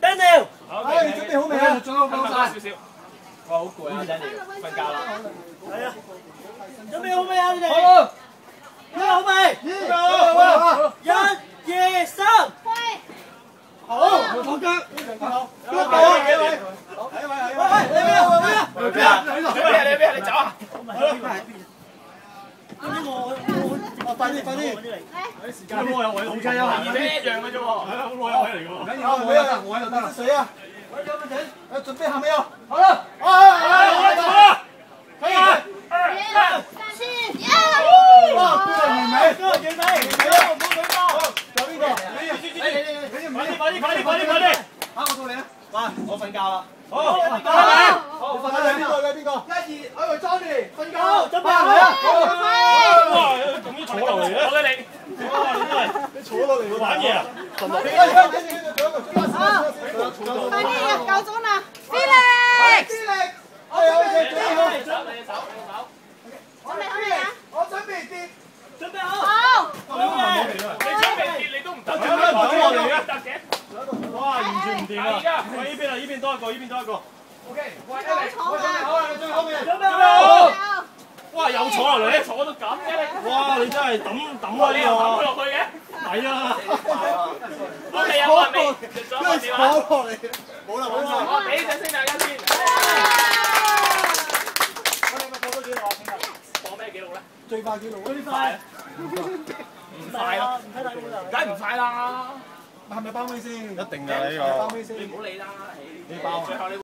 Daniel，哎，準備好未啊？最後放晒少少。哇，好攰啊 ，Daniel，瞓覺啦。係啊。準備好未啊？你哋？好。準備好未？好。一、二、三。好，放腳。好。幾位？係咪？喂，你邊啊？你邊啊？你邊啊？你走啊！快啲，快啲！時間我有位，好緊要，二者一樣嘅啫喎。係啊，我有位嚟㗎喎。緊要，我有得，我喺度得啦。水啊！準備好未啊？好啦，可以。哇，對完美，完美，唔好舉高。仲有邊個？快啲！嚇，我到你啊！哇，我瞓覺啦。好，好，你瞓緊邊個？邊個？1、2，我係 Johnny，瞓覺。準備好未啊？哇，仲要坐落嚟嘅，我你。哇，你真係你坐落嚟玩嘢啊！快啲入夠鐘啦 ，Felix，我準備跌。準備好。好。你準備跌你都唔得，點解唔等我哋嘅？得嘅。哇，完全唔掂啊！喂，呢邊啊，呢邊多一個。OK， 喂，我準備好啦，你準備好未？準備好。哇，又坐落嚟，坐到咁嘅。哇，你真係抌啊呢個。抌落去嘅。係啊。我哋有冇未？坐落嚟。冇啦，我俾掌聲大家先。我哋咪過多幾路啊？放咩記錄咧？最快記錄。最快。唔快咯，梗係唔快啦。係咪包尾先？一定㗎呢個。包尾先。你唔好理啦，你包啊？最後你。